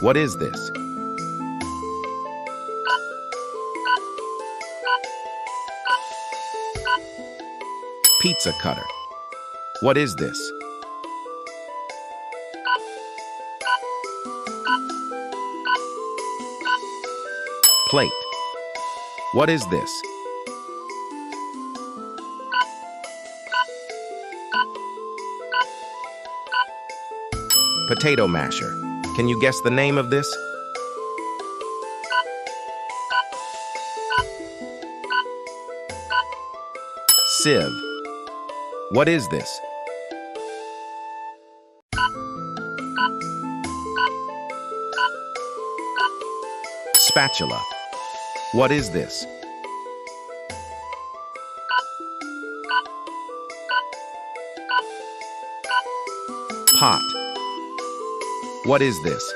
What is this? Pizza cutter. What is this? Plate. What is this? Potato masher. Can you guess the name of this? Sieve. What is this? Spatula. What is this? Pot. What is this?